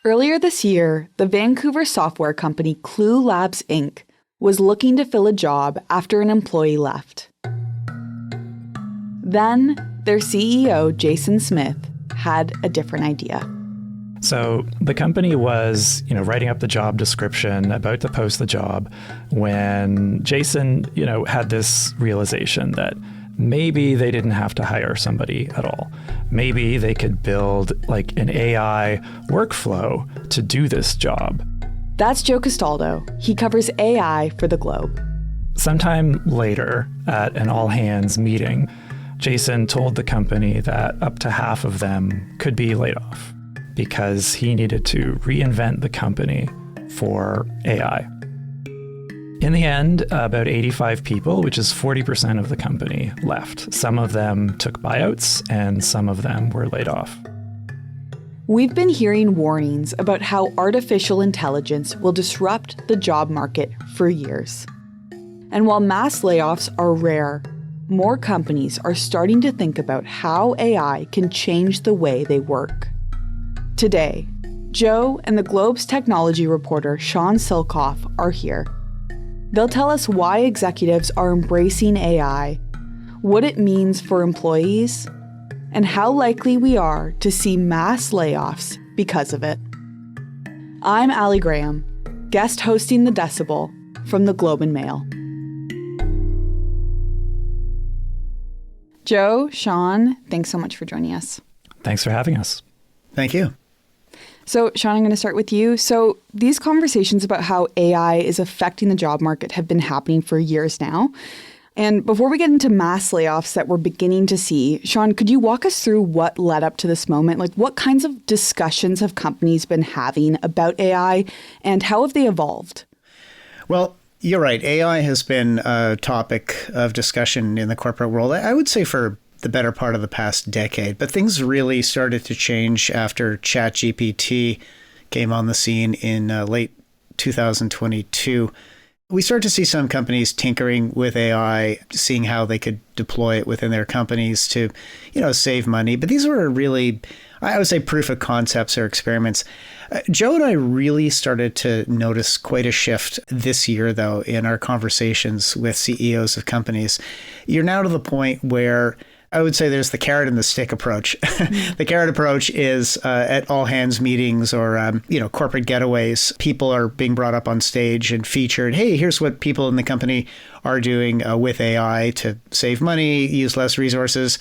Earlier this year, the Vancouver software company Clue Labs Inc. was looking to fill a job after an employee left. Then, their CEO, Jason Smith, had a different idea. So the company was, writing up the job description, about to post the job, when Jason, had this realization that maybe they didn't have to hire somebody at all. Maybe they could build like an AI workflow to do this job. That's Joe Castaldo. He covers AI for The Globe. Sometime later, at an all-hands meeting, Jason told the company that up to half of them could be laid off because he needed to reinvent the company for AI. In the end, about 85 people, which is 40% of the company, left. Some of them took buyouts and some of them were laid off. We've been hearing warnings about how artificial intelligence will disrupt the job market for years. And while mass layoffs are rare, more companies are starting to think about how AI can change the way they work. Today, Joe and the Globe's technology reporter Sean Silcoff are here. They'll tell us why executives are embracing AI, what it means for employees, and how likely we are to see mass layoffs because of it. I'm Allie Graham, guest hosting The Decibel from the Globe and Mail. Joe, Sean, thanks so much for joining us. Thanks for having us. Thank you. So, Sean, I'm going to start with you. So these conversations about how AI is affecting the job market have been happening for years now. And before we get into mass layoffs that we're beginning to see, Sean, could you walk us through what led up to this moment? Like, what kinds of discussions have companies been having about AI and how have they evolved? Well, you're right. AI has been a topic of discussion in the corporate world, I would say, for the better part of the past decade. But things really started to change after ChatGPT came on the scene in late 2022. We started to see some companies tinkering with AI, seeing how they could deploy it within their companies to, save money. But these were really, I would say, proof of concepts or experiments. Joe and I really started to notice quite a shift this year, though, in our conversations with CEOs of companies. You're now to the point where I would say there's the carrot and the stick approach. The carrot approach is at all hands meetings or, corporate getaways. People are being brought up on stage and featured. Hey, here's what people in the company are doing with AI to save money, use less resources.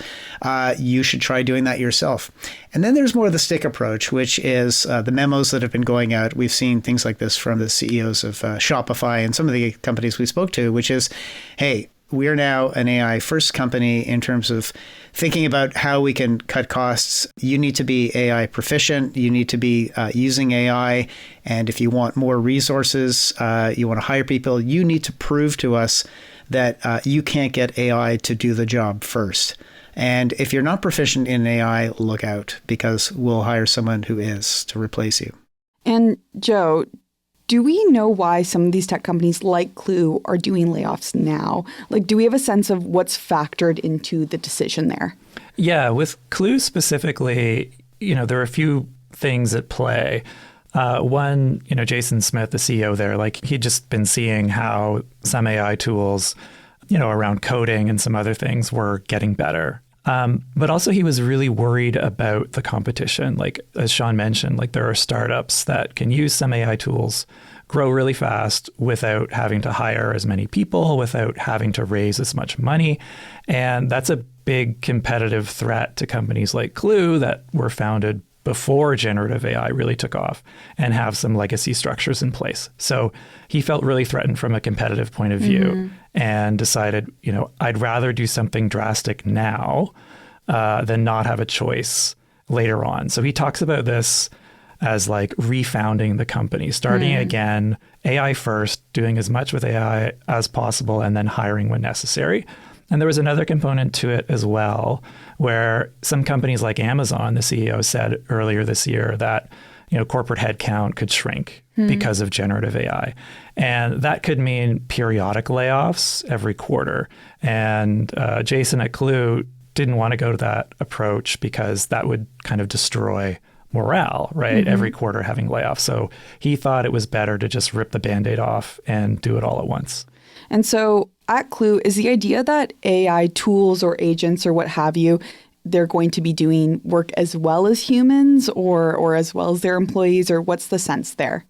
You should try doing that yourself. And then there's more of the stick approach, which is the memos that have been going out. We've seen things like this from the CEOs of Shopify and some of the companies we spoke to, which is, hey, we are now an AI first company in terms of thinking about how we can cut costs. You need to be AI proficient. You need to be using AI. And if you want more resources, you want to hire people, you need to prove to us that you can't get AI to do the job first. And if you're not proficient in AI, look out, because we'll hire someone who is to replace you. And Joe, do we know why some of these tech companies like Clue are doing layoffs now? Like, do we have a sense of what's factored into the decision there? Yeah, with Clue specifically, there are a few things at play. One, Jason Smith, the CEO there, he'd just been seeing how some AI tools, around coding and some other things were getting better. But also he was really worried about the competition. Like, as Sean mentioned, there are startups that can use some AI tools, grow really fast without having to hire as many people, without having to raise as much money. And that's a big competitive threat to companies like Clue that were founded before generative AI really took off and have some legacy structures in place. So he felt really threatened from a competitive point of view and decided, I'd rather do something drastic now than not have a choice later on. So he talks about this as refounding the company, starting again, AI first, doing as much with AI as possible, and then hiring when necessary. And there was another component to it as well, where some companies like Amazon, the CEO said earlier this year that corporate headcount could shrink because of generative AI. And that could mean periodic layoffs every quarter. And Jason at Clue didn't want to go to that approach because that would kind of destroy morale, right? Every quarter having layoffs. So he thought it was better to just rip the Band-Aid off and do it all at once. And so at Clue, is the idea that AI tools or agents or what have you, they're going to be doing work as well as humans or as well as their employees, or what's the sense there?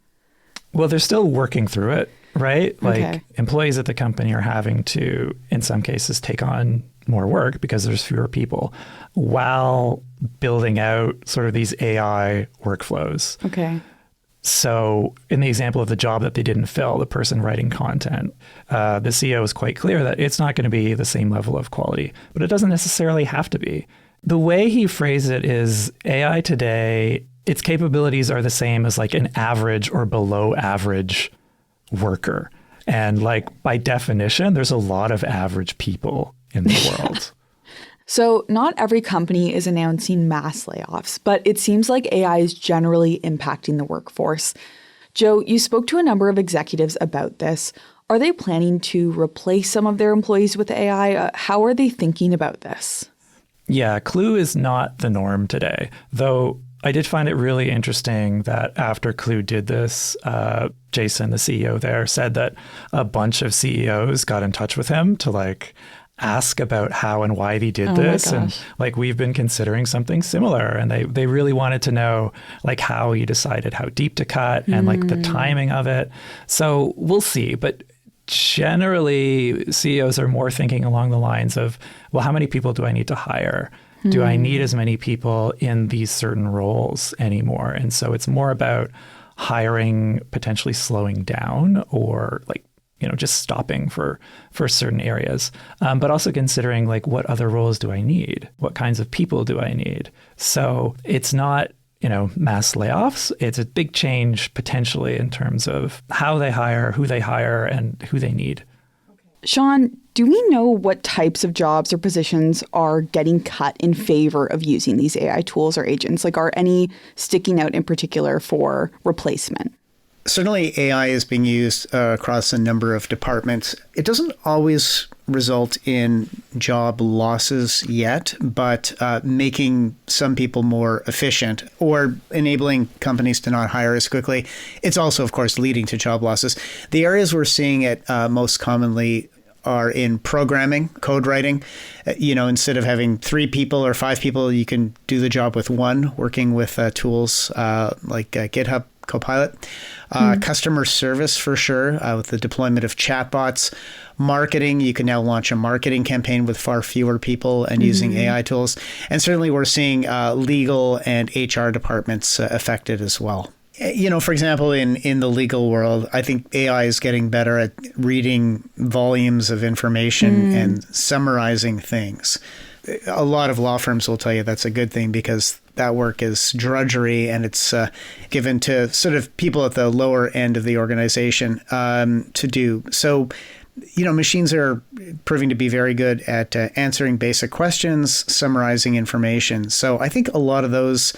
Well, they're still working through it, right? Like Okay. employees at the company are having to, in some cases, take on more work because there's fewer people while building out sort of these AI workflows. Okay. So in the example of the job that they didn't fill, the person writing content, the CEO is quite clear that it's not going to be the same level of quality, but it doesn't necessarily have to be. The way he phrased it is AI today, its capabilities are the same as like an average or below average worker. And like by definition, there's a lot of average people in the world. So not every company is announcing mass layoffs, but it seems like AI is generally impacting the workforce. Joe, you spoke to a number of executives about this. Are they planning to replace some of their employees with AI? How are they thinking about this? Yeah, Clue is not the norm today, though I did find it really interesting that after Clue did this, Jason, the CEO there, said that a bunch of CEOs got in touch with him to like ask about how and why he did this. And like, we've been considering something similar. And they really wanted to know like how he decided how deep to cut and like the timing of it. So we'll see. But generally, CEOs are more thinking along the lines of, well, how many people do I need to hire? Do I need as many people in these certain roles anymore? And so it's more about hiring, potentially slowing down or like, you know, just stopping for certain areas, but also considering like what other roles do I need? What kinds of people do I need? So it's not, you know, mass layoffs. It's a big change potentially in terms of how they hire, and who they need. Sean, do we know what types of jobs or positions are getting cut in favor of using these AI tools or agents? Like, are any sticking out in particular for replacement? Certainly, AI is being used across a number of departments. It doesn't always result in job losses yet, but making some people more efficient or enabling companies to not hire as quickly. It's also, of course, leading to job losses. The areas we're seeing it most commonly are in programming, code writing. Instead of having 3 people or 5 people, you can do the job with one, working with tools like GitHub Copilot. Customer service, for sure, with the deployment of chatbots. Marketing, you can now launch a marketing campaign with far fewer people and using AI tools. And certainly we're seeing legal and HR departments affected as well. For example, in the legal world, I think AI is getting better at reading volumes of information and summarizing things. A lot of law firms will tell you that's a good thing because that work is drudgery and it's given to sort of people at the lower end of the organization to do. So, machines are proving to be very good at answering basic questions, summarizing information. So I think a lot of those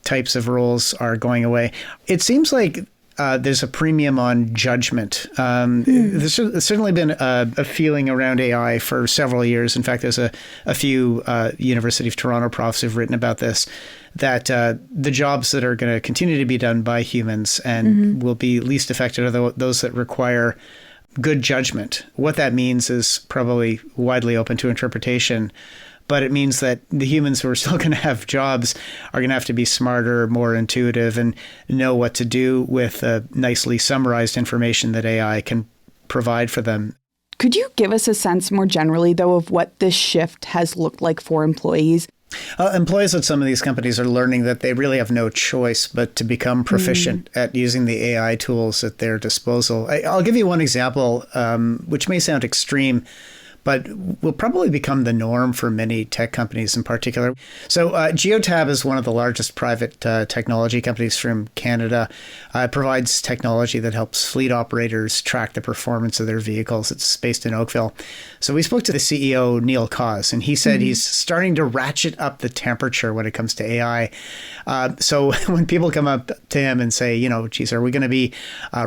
types of roles are going away. It seems like there's a premium on judgment. There's certainly been a feeling around AI for several years. In fact, there's a few University of Toronto profs who've written about this, that the jobs that are going to continue to be done by humans and will be least affected are those that require good judgment. What that means is probably widely open to interpretation. But it means that the humans who are still going to have jobs are going to have to be smarter, more intuitive, and know what to do with nicely summarized information that AI can provide for them. Could you give us a sense more generally, though, of what this shift has looked like for employees? Employees at some of these companies are learning that they really have no choice but to become proficient at using the AI tools at their disposal. I'll give you one example, which may sound extreme, but will probably become the norm for many tech companies in particular. So Geotab is one of the largest private technology companies from Canada. It provides technology that helps fleet operators track the performance of their vehicles. It's based in Oakville. So we spoke to the CEO, Neil Cause, and he said he's starting to ratchet up the temperature when it comes to AI. So when people come up to him and say, geez, are we going to be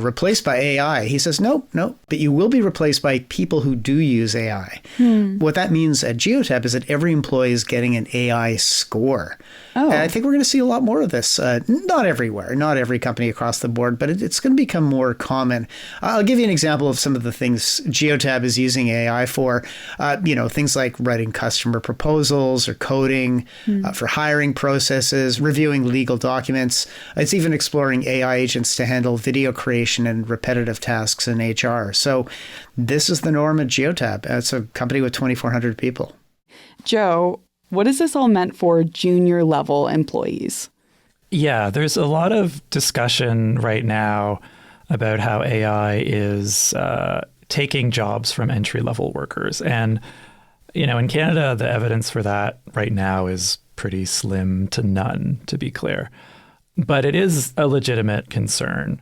replaced by AI? He says, no, but you will be replaced by people who do use AI. AI. What that means at Geotab is that every employee is getting an AI score. Oh. And I think we're going to see a lot more of this. Not everywhere, not every company across the board, but it's going to become more common. I'll give you an example of some of the things Geotab is using AI for. Things like writing customer proposals or coding, for hiring processes, reviewing legal documents. It's even exploring AI agents to handle video creation and repetitive tasks in HR. So this is the norm at Geotab. It's a company with 2,400 people. Joe, what is this all meant for junior level employees? Yeah, there's a lot of discussion right now about how AI is taking jobs from entry-level workers. And, in Canada, the evidence for that right now is pretty slim to none, to be clear. But it is a legitimate concern.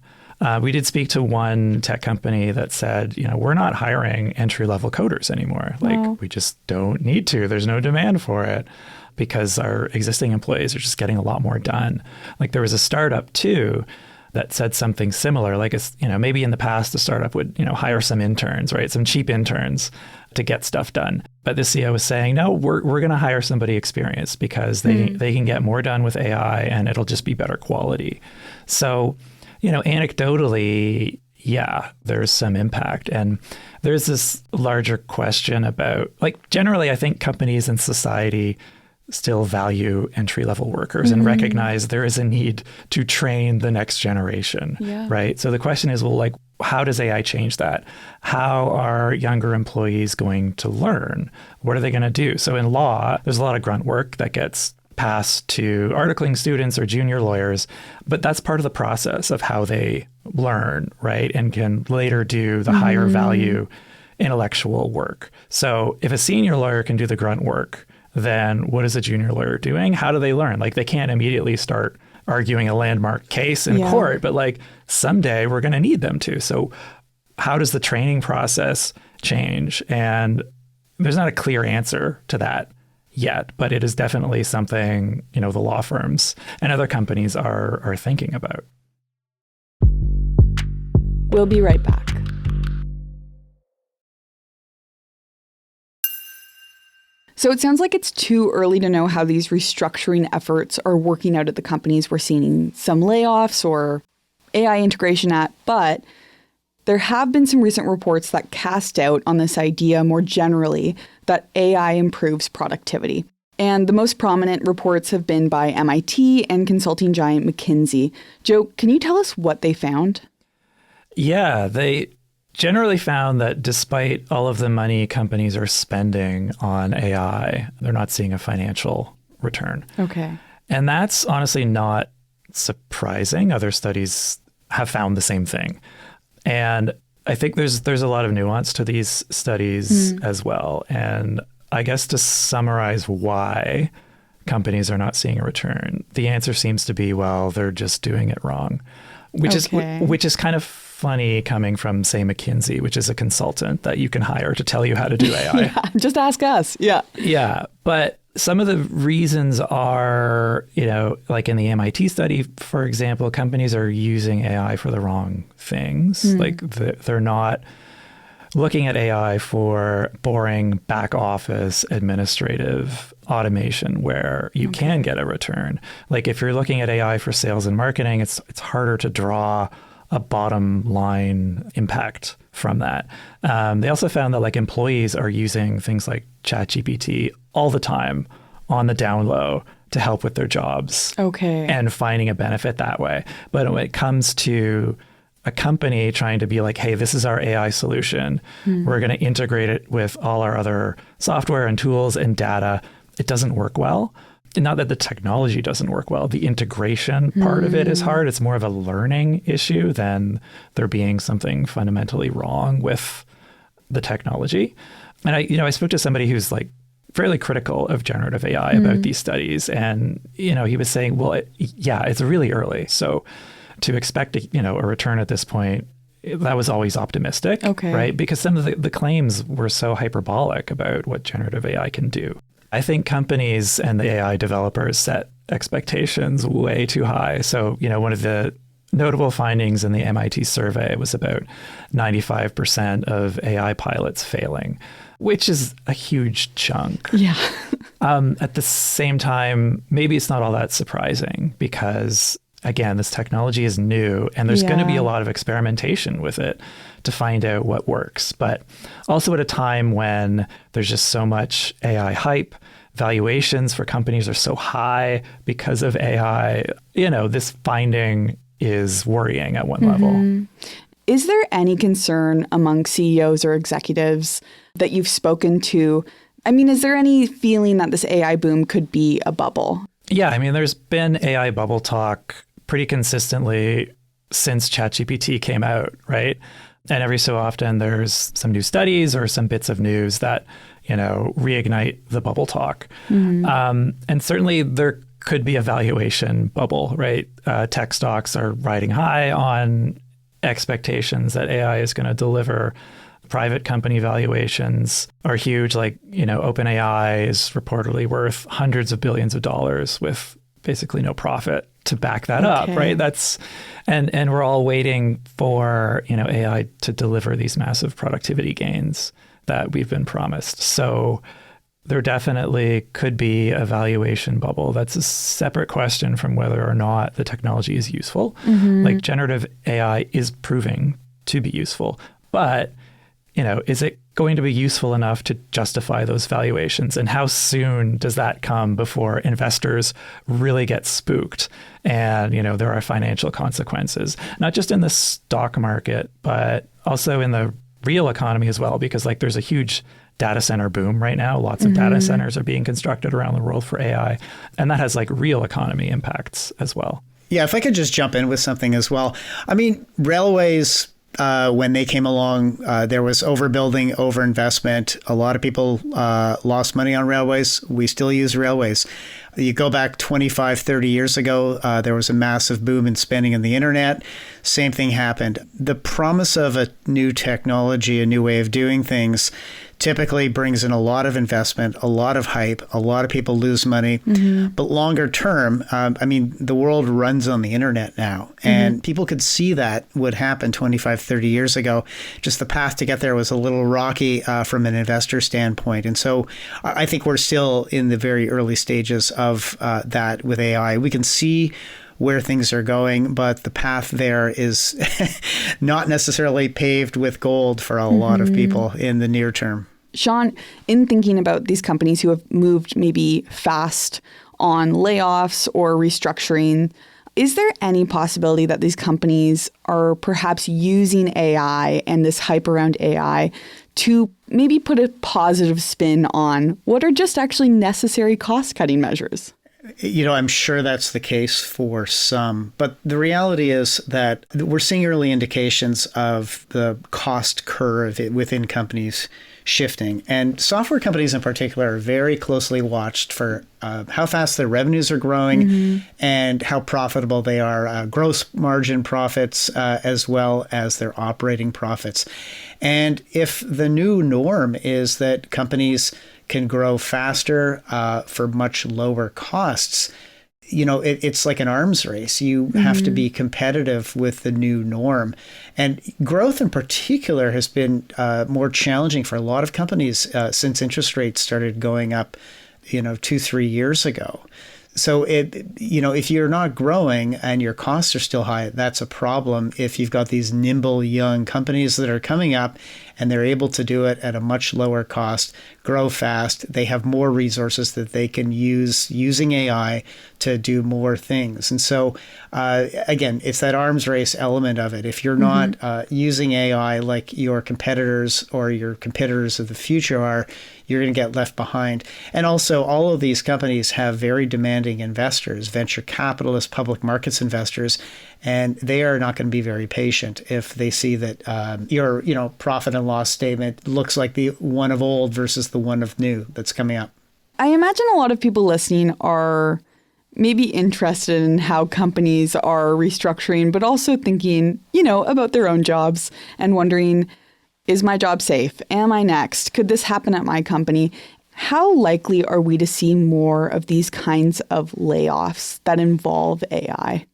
We did speak to one tech company that said, we're not hiring entry-level coders anymore. We just don't need to. There's no demand for it because our existing employees are just getting a lot more done. There was a startup too that said something similar. Maybe in the past, the startup would, hire some interns, right? Some cheap interns to get stuff done. But the CEO was saying, no, we're going to hire somebody experienced because they can get more done with AI and it'll just be better quality. So, anecdotally, yeah, there's some impact. And there's this larger question about, generally, I think companies and society still value entry-level workers and recognize there is a need to train the next generation, right? So the question is, how does AI change that? How are younger employees going to learn? What are they going to do? So in law, there's a lot of grunt work that gets passed to articling students or junior lawyers, but that's part of the process of how they learn, right? And can later do the higher value intellectual work. So if a senior lawyer can do the grunt work, then what is a junior lawyer doing? How do they learn? They can't immediately start arguing a landmark case in court, but someday we're going to need them to. So how does the training process change? And there's not a clear answer to that yet, but it is definitely something, the law firms and other companies are thinking about. We'll be right back. So it sounds like it's too early to know how these restructuring efforts are working out at the companies we're seeing some layoffs or AI integration at, but there have been some recent reports that cast doubt on this idea more generally that AI improves productivity. And the most prominent reports have been by MIT and consulting giant McKinsey. Joe, can you tell us what they found? Yeah, they generally found that despite all of the money companies are spending on AI, they're not seeing a financial return. Okay. And that's honestly not surprising. Other studies have found the same thing. And I think there's a lot of nuance to these studies as well. And I guess to summarize why companies are not seeing a return, the answer seems to be, they're just doing it wrong, which is kind of funny coming from, say, McKinsey, which is a consultant that you can hire to tell you how to do AI. Just ask us. Yeah. Yeah. But some of the reasons are, like in the MIT study, for example, companies are using AI for the wrong things. They're not looking at AI for boring back office administrative automation where you can get a return. If you're looking at AI for sales and marketing, it's harder to draw a bottom line impact from that. They also found that employees are using things like ChatGPT all the time on the down low to help with their jobs. Okay. And finding a benefit that way. But when it comes to a company trying to be hey, this is our AI solution, we're going to integrate it with all our other software and tools and data, it doesn't work well. Not that the technology doesn't work well. The integration part of it is hard. It's more of a learning issue than there being something fundamentally wrong with the technology. And I spoke to somebody who's fairly critical of generative AI about these studies. And, he was saying, it's really early. So to expect a return at this point, that was always optimistic, right? Because some of the claims were so hyperbolic about what generative AI can do. I think companies and the AI developers set expectations way too high. So, one of the notable findings in the MIT survey was about 95% of AI pilots failing. which is a huge chunk. Yeah. At the same time, maybe it's not all that surprising because, again, this technology is new and there's going to be a lot of experimentation with it to find out what works. But also at a time when there's just so much AI hype, valuations for companies are so high because of AI, this finding is worrying at one level. Is there any concern among CEOs or executives that you've spoken to? I mean, is there any feeling that this AI boom could be a bubble? Yeah, I mean, there's been AI bubble talk pretty consistently since ChatGPT came out, right? And every so often there's some new studies or some bits of news that, reignite the bubble talk. And certainly there could be a valuation bubble, right? Tech stocks are riding high on expectations that AI is going to deliver. Private company valuations are huge. Like, OpenAI is reportedly worth hundreds of billions of dollars with basically no profit to back that up, right? And we're all waiting for, AI to deliver these massive productivity gains that we've been promised. So there definitely could be a valuation bubble. That's a separate question from whether or not the technology is useful. Like generative AI is proving to be useful, but is it going to be useful enough to justify those valuations? And how soon does that come before investors really get spooked? And, there are financial consequences, not just in the stock market, but also in the real economy as well, because there's a huge data center boom right now. Lots of data centers are being constructed around the world for AI. And that has real economy impacts as well. Yeah, if I could just jump in with something as well. I mean, railways, when they came along, there was overbuilding, overinvestment. A lot of people lost money on railways. We still use railways. You go back 25, 30 years ago, there was a massive boom in spending in the internet. Same thing happened. The promise of a new technology, a new way of doing things, typically brings in a lot of investment, a lot of hype, a lot of people lose money. But longer term, the world runs on the internet now. And people could see that would happen 25, 30 years ago. Just the path to get there was a little rocky from an investor standpoint. And so I think we're still in the very early stages of that with AI. We can see where things are going, but the path there is not necessarily paved with gold for a lot of people in the near term. Sean, in thinking about these companies who have moved maybe fast on layoffs or restructuring, is there any possibility that these companies are perhaps using AI and this hype around AI to maybe put a positive spin on what are just actually necessary cost-cutting measures? I'm sure that's the case for some, but the reality is that we're seeing early indications of the cost curve within companies shifting. And software companies in particular are very closely watched for how fast their revenues are growing and how profitable they are, gross margin profits, as well as their operating profits. And if the new norm is that companies can grow faster for much lower costs, it's like an arms race. You have to be competitive with the new norm. And growth in particular has been more challenging for a lot of companies since interest rates started going up, 2-3 years ago. So if you're not growing and your costs are still high, that's a problem. If you've got these nimble young companies that are coming up and they're able to do it at a much lower cost, grow fast, they have more resources that they can use using AI to do more things. And so, again, it's that arms race element of it. If you're not using AI like your competitors or your competitors of the future are, you're going to get left behind. And also, all of these companies have very demanding investors, venture capitalists, public markets investors, and they are not going to be very patient if they see that your profit and loss statement looks like the one of old versus the one of new that's coming up. I imagine a lot of people listening are maybe interested in how companies are restructuring, but also thinking, about their own jobs and wondering, is my job safe? Am I next? Could this happen at my company? How likely are we to see more of these kinds of layoffs that involve AI?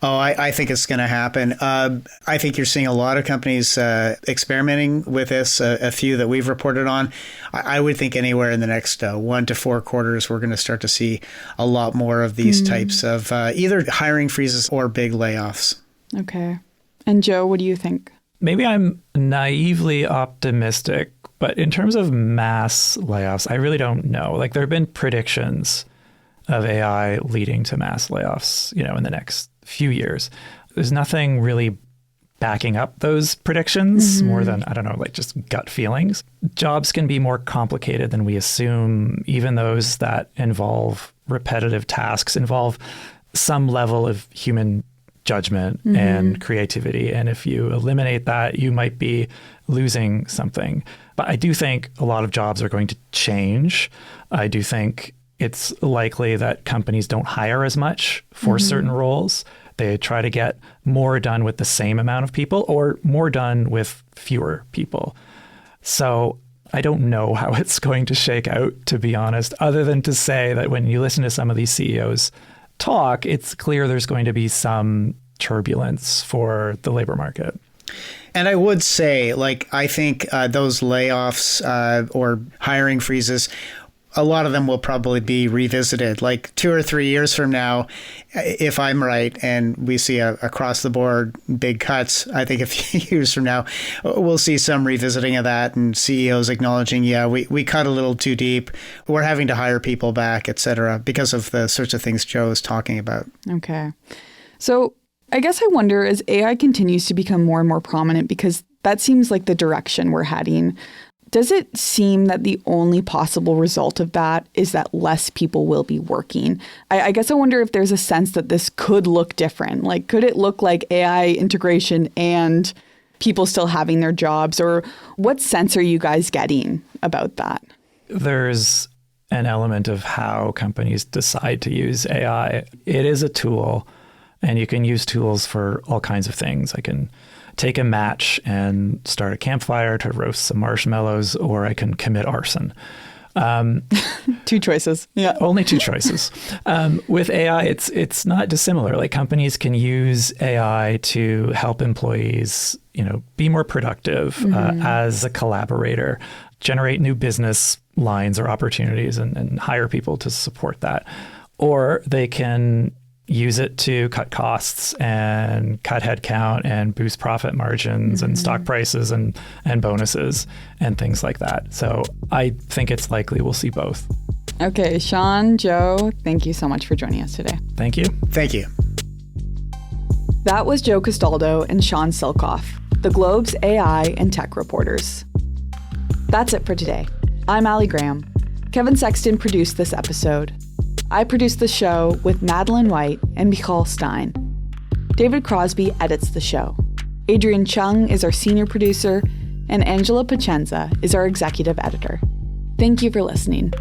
Oh, I think it's going to happen. I think you're seeing a lot of companies experimenting with this, a few that we've reported on. I would think anywhere in the next 1 to 4 quarters, we're going to start to see a lot more of these types of either hiring freezes or big layoffs. Okay. And Joe, what do you think? Maybe I'm naively optimistic, but in terms of mass layoffs, I really don't know. Like, there have been predictions of AI leading to mass layoffs, in the next few years. There's nothing really backing up those predictions more than, I don't know, like just gut feelings. Jobs can be more complicated than we assume. Even those that involve repetitive tasks involve some level of human judgment and creativity. And if you eliminate that, you might be losing something. But I do think a lot of jobs are going to change. I do think it's likely that companies don't hire as much for certain roles. They try to get more done with the same amount of people or more done with fewer people. So I don't know how it's going to shake out, to be honest, other than to say that when you listen to some of these CEOs talk, it's clear there's going to be some turbulence for the labor market. And I would say, I think those layoffs or hiring freezes, a lot of them will probably be revisited. 2 or 3 years from now, if I'm right, and we see across the board big cuts, I think a few years from now, we'll see some revisiting of that and CEOs acknowledging, we cut a little too deep. We're having to hire people back, et cetera, because of the sorts of things Joe is talking about. Okay. So I guess I wonder, as AI continues to become more and more prominent, because that seems like the direction we're heading, does it seem that the only possible result of that is that less people will be working? I guess I wonder if there's a sense that this could look different. Could it look like AI integration and people still having their jobs? Or what sense are you guys getting about that? There's an element of how companies decide to use AI. It is a tool, and you can use tools for all kinds of things. I can take a match and start a campfire to roast some marshmallows, or I can commit arson. 2 choices. Yeah. Only 2 choices. With AI, it's not dissimilar. Companies can use AI to help employees, be more productive as a collaborator, generate new business lines or opportunities, and hire people to support that. Or they can use it to cut costs and cut headcount and boost profit margins and stock prices and bonuses and things like that. So I think it's likely we'll see both. Okay, Sean, Joe, thank you so much for joining us today. Thank you. Thank you. That was Joe Castaldo and Sean Silcoff, the Globe's AI and tech reporters. That's it for today. I'm Allie Graham. Kevin Sexton produced this episode. I produced the show with Madeline White and Michal Stein. David Crosby edits the show. Adrian Chung is our senior producer, and Angela Pacenza is our executive editor. Thank you for listening.